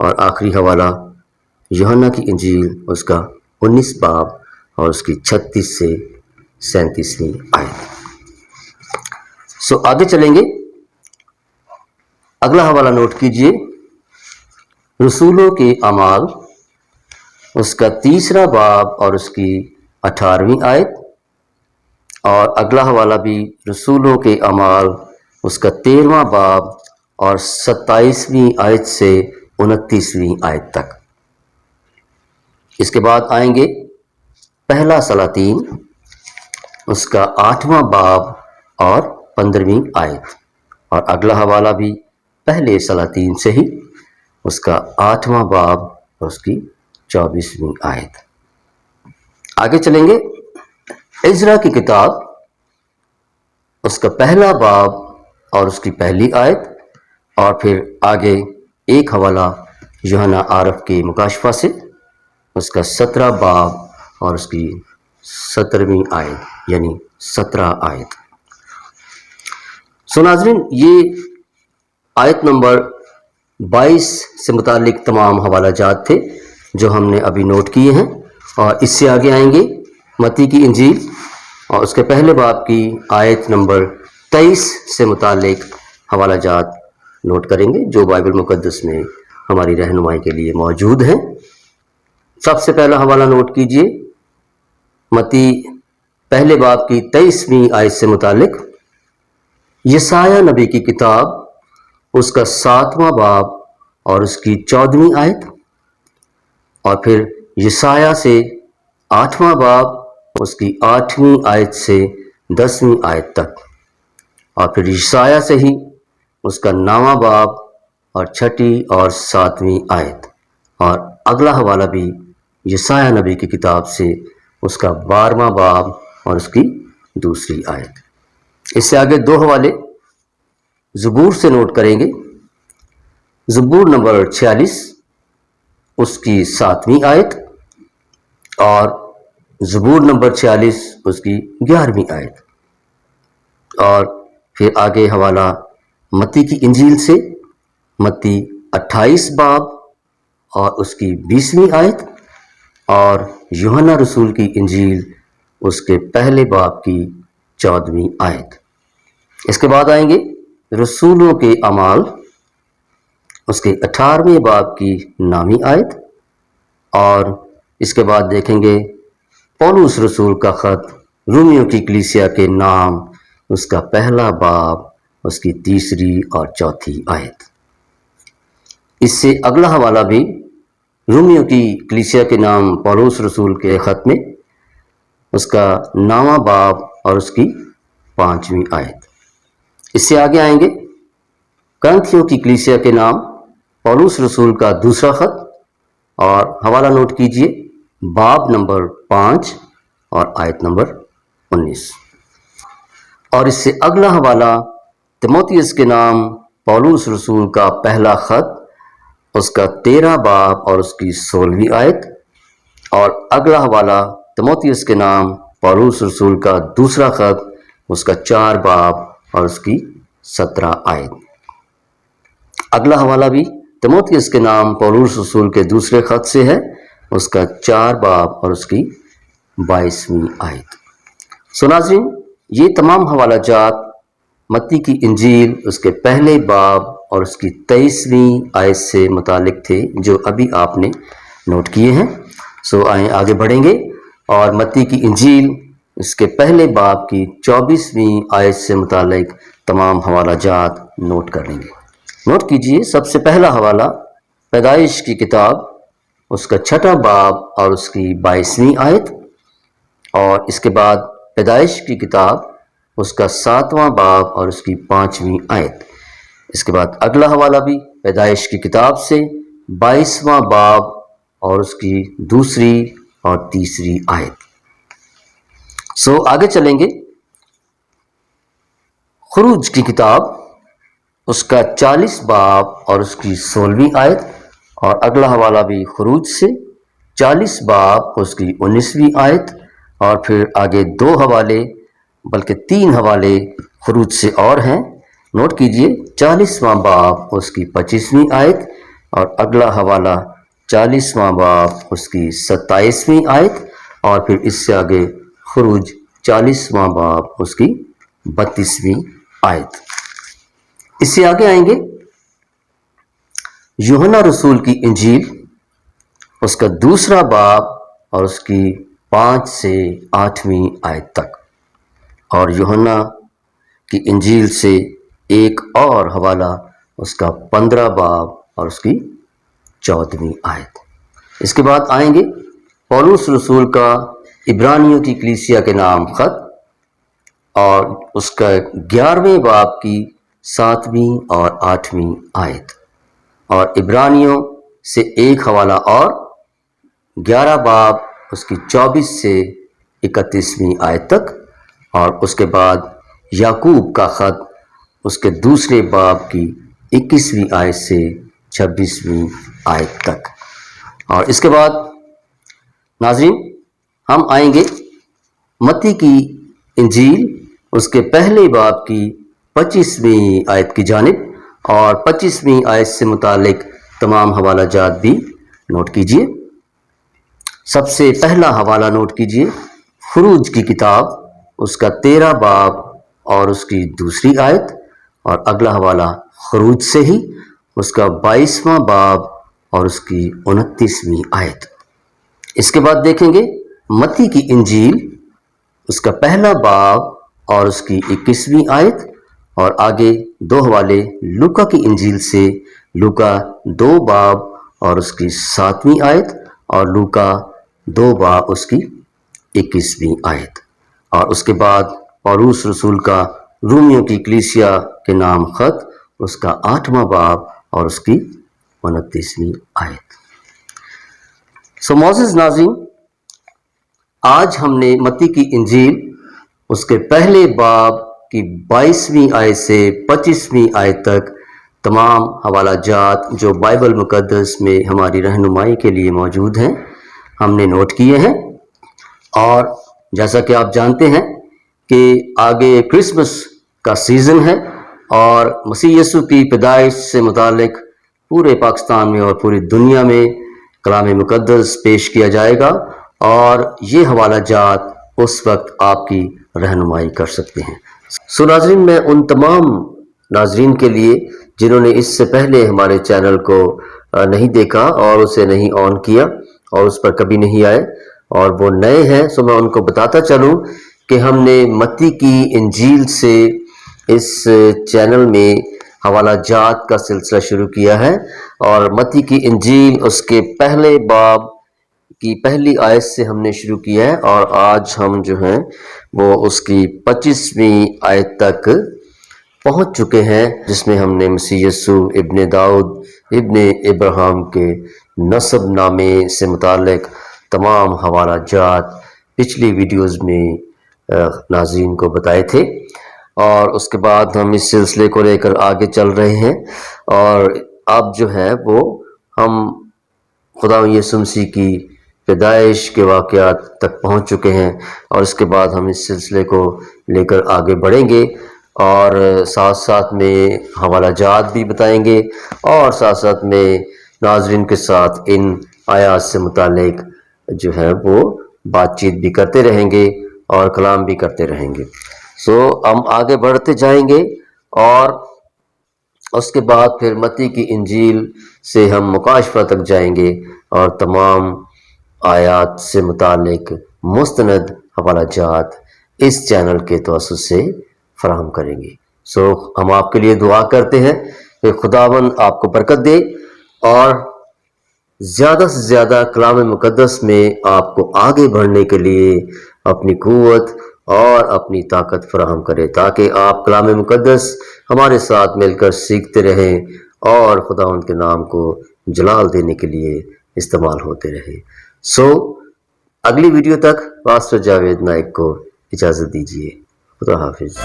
اور آخری حوالہ یوحنا کی انجیل اس کا 19 باب اور اس کی 36 سے 37ویں آیت۔ آگے چلیں گے، اگلا حوالہ نوٹ کیجئے، رسولوں کے اعمال اس کا 3 باب اور اس کی 18ویں آیت، اور اگلا حوالہ بھی رسولوں کے اعمال اس کا 13واں باب اور 27ویں آیت سے 29ویں آیت تک۔ اس کے بعد آئیں گے پہلا سلاطین اس کا 8واں باب اور 15ویں آیت، اور اگلا حوالہ بھی پہلے سلاطین سے ہی اس کا 8واں باب اور اس کی 24ویں آیت۔ آگے چلیں گے، عزرا کی کتاب اس کا پہلا باب اور اس کی پہلی آیت، اور پھر آگے ایک حوالہ یوحنا عارف کے مکاشفہ سے اس کا 17 باب اور اس کی 17ویں آیت، یعنی 17 آیت۔ ناظرین، یہ آیت نمبر 22 سے متعلق تمام حوالہ جات تھے جو ہم نے ابھی نوٹ کیے ہیں، اور اس سے آگے آئیں گے متی کی انجیل اور اس کے پہلے باب کی آیت نمبر 23 سے متعلق حوالہ جات نوٹ کریں گے جو بائبل مقدس میں ہماری رہنمائی کے لیے موجود ہیں۔ سب سے پہلا حوالہ نوٹ کیجئے، متی پہلے باب کی 23ویں آیت سے متعلق، یسایہ نبی کی کتاب اس کا 7واں باب اور اس کی 14ویں آیت، اور پھر یسایہ سے 8واں باب اس کی 8ویں آیت سے 10ویں آیت تک، اور پھر یسایہ سے ہی اس کا 9واں باب اور 6 اور 7ویں آیت، اور اگلا حوالہ بھی یسایہ نبی کی کتاب سے اس کا 12واں باب اور اس کی 2 آیت۔ اس سے آگے 2 حوالے زبور سے نوٹ کریں گے، زبور نمبر 46 اس کی 7ویں آیت، اور زبور نمبر 46 اس کی 11ویں آیت، اور پھر آگے حوالہ متی کی انجیل سے، متی 28 باب اور اس کی 20ویں آیت، اور یوحنا رسول کی انجیل اس کے پہلے باب کی 14ویں آیت۔ اس کے بعد آئیں گے رسولوں کے اعمال اس کے 18ویں باب کی 9ویں آیت، اور اس کے بعد دیکھیں گے پولس رسول کا خط رومیوں کی کلیسیا کے نام اس کا پہلا باب اس کی 3 اور 4 آیت۔ اس سے اگلا حوالہ بھی رومیوں کی کلیسیا کے نام پولس رسول کے خط میں اس کا 9واں باب اور اس کی 5ویں آیت۔ اس سے آگے آئیں گے کرنتھیوں کی کلیسیا کے نام پولس رسول کا 2 خط، اور حوالہ نوٹ کیجئے باب نمبر 5 اور آیت نمبر 19۔ اور اس سے اگلا حوالہ تیموتھیوس کے نام پولس رسول کا پہلا خط اس کا 13 باب اور اس کی 16ویں آیت، اور اگلا حوالہ تیموتھیوس کے نام پولس رسول کا 2 خط اس کا 4 باب اور اس کی 17 آیت۔ اگلا حوالہ بھی تیموتھیوس کے نام پولس رسول کے 2 خط سے ہے، اس کا 4 باب اور اس کی 22ویں آیت۔ ناظرین، یہ تمام حوالہ جات متی کی انجیل اس کے پہلے باب اور اس کی 23ویں آیت سے متعلق تھے جو ابھی آپ نے نوٹ کیے ہیں۔ آئیں آگے بڑھیں گے اور متی کی انجیل اس کے پہلے باب کی 24ویں آیت سے متعلق تمام حوالہ جات نوٹ کر لیں گے۔ نوٹ کیجئے، سب سے پہلا حوالہ پیدائش کی کتاب اس کا 6واں باب اور اس کی 22ویں آیت، اور اس کے بعد پیدائش کی کتاب اس کا 7واں باب اور اس کی 5ویں آیت۔ اس کے بعد اگلا حوالہ بھی پیدائش کی کتاب سے 22واں باب اور اس کی 2 اور 3 آیت۔ آگے چلیں گے خروج کی کتاب اس کا 40 باب اور اس کی 16ویں آیت، اور اگلا حوالہ بھی خروج سے 40 باب اس کی 19ویں آیت، اور پھر آگے 2 حوالے بلکہ 3 حوالے خروج سے اور ہیں۔ نوٹ کیجئے 40واں باب اس کی 25ویں آیت، اور اگلا حوالہ 40واں باب اس کی 27ویں آیت، اور پھر اس سے آگے خروج 40واں باب اس کی 32ویں آیت۔ اس سے آگے آئیں گے یوحنا رسول کی انجیل، اس کا 2 باب اور اس کی 5 سے 8ویں آیت تک، اور یوحنا کی انجیل سے ایک اور حوالہ اس کا 15 باب اور اس کی 14ویں آیت۔ اس کے بعد آئیں گے پولس رسول کا عبرانیوں کی کلیسیا کے نام خط، اور اس کا 11ویں باب کی 7ویں اور 8ویں آیت، اور عبرانیوں سے ایک حوالہ اور 11 باب اس کی 24 سے 31ویں آیت تک، اور اس کے بعد یعقوب کا خط اس کے 2 باب کی 21ویں آیت سے 26ویں آیت تک۔ اور اس کے بعد ناظرین ہم آئیں گے متی کی انجیل، اس کے پہلے باب کی 25ویں آیت کی جانب، اور 25ویں آیت سے متعلق تمام حوالہ جات بھی نوٹ کیجئے۔ سب سے پہلا حوالہ نوٹ کیجئے خروج کی کتاب، اس کا 13 باب اور اس کی 2 آیت، اور اگلا حوالہ خروج سے ہی اس کا 22واں باب اور اس کی 29ویں آیت۔ اس کے بعد دیکھیں گے متی کی انجیل، اس کا پہلا باب اور اس کی 21ویں آیت، اور آگے 2 حوالے لوکا کی انجیل سے، لوکا 2 باب اور اس کی 7ویں آیت، اور لوکا 2 باب اس کی 21ویں آیت، اور اس کے بعد پولس رسول کا رومیوں کی کلیسیا کے نام خط، اس کا 8واں باب اور اس کی 29ویں آیت۔ معزز ناظرین، آج ہم نے متی کی انجیل، اس کے پہلے باب کی 22ویں آیت سے 25ویں آیت تک تمام حوالہ جات جو بائبل مقدس میں ہماری رہنمائی کے لیے موجود ہیں ہم نے نوٹ کیے ہیں، اور جیسا کہ آپ جانتے ہیں کہ آگے کرسمس کا سیزن ہے، اور مسیح یسوع کی پیدائش سے متعلق پورے پاکستان میں اور پوری دنیا میں کلام مقدس پیش کیا جائے گا، اور یہ حوالہ جات اس وقت آپ کی رہنمائی کر سکتے ہیں۔ ناظرین، میں ان تمام ناظرین کے لیے جنہوں نے اس سے پہلے ہمارے چینل کو نہیں دیکھا اور اسے نہیں آن کیا اور اس پر کبھی نہیں آئے اور وہ نئے ہیں، میں ان کو بتاتا چلوں کہ ہم نے متی کی انجیل سے اس چینل میں حوالہ جات کا سلسلہ شروع کیا ہے، اور متی کی انجیل اس کے پہلے باب کی پہلی آیت سے ہم نے شروع کیا ہے، اور آج ہم جو ہیں وہ اس کی 25ویں آیت تک پہنچ چکے ہیں، جس میں ہم نے مسیح یسوع ابن داؤد ابن ابراہیم کے نسب نامے سے متعلق تمام حوالہ جات پچھلی ویڈیوز میں ناظرین کو بتائے تھے، اور اس کے بعد ہم اس سلسلے کو لے کر آگے چل رہے ہیں، اور اب جو ہے وہ ہم خدا یسوع مسیح کی پیدائش کے واقعات تک پہنچ چکے ہیں، اور اس کے بعد ہم اس سلسلے کو لے کر آگے بڑھیں گے، اور ساتھ ساتھ میں حوالہ جات بھی بتائیں گے، اور ساتھ ساتھ میں ناظرین کے ساتھ ان آیات سے متعلق جو ہے وہ بات چیت بھی کرتے رہیں گے اور کلام بھی کرتے رہیں گے۔ ہم آگے بڑھتے جائیں گے، اور اس کے بعد پھر متی کی انجیل سے ہم مکاشفہ تک جائیں گے اور تمام آیات سے متعلق مستند حوالہ جات اس چینل کے توسط سے فراہم کریں گے۔ ہم آپ کے لیے دعا کرتے ہیں کہ خداوند آپ کو برکت دے، اور زیادہ سے زیادہ کلام مقدس میں آپ کو آگے بڑھنے کے لیے اپنی قوت اور اپنی طاقت فراہم کرے، تاکہ آپ کلام مقدس ہمارے ساتھ مل کر سیکھتے رہیں اور خداوند کے نام کو جلال دینے کے لیے استعمال ہوتے رہے۔ اگلی ویڈیو تک پاسٹر جاوید نائک کو اجازت دیجیے۔ خدا حافظ۔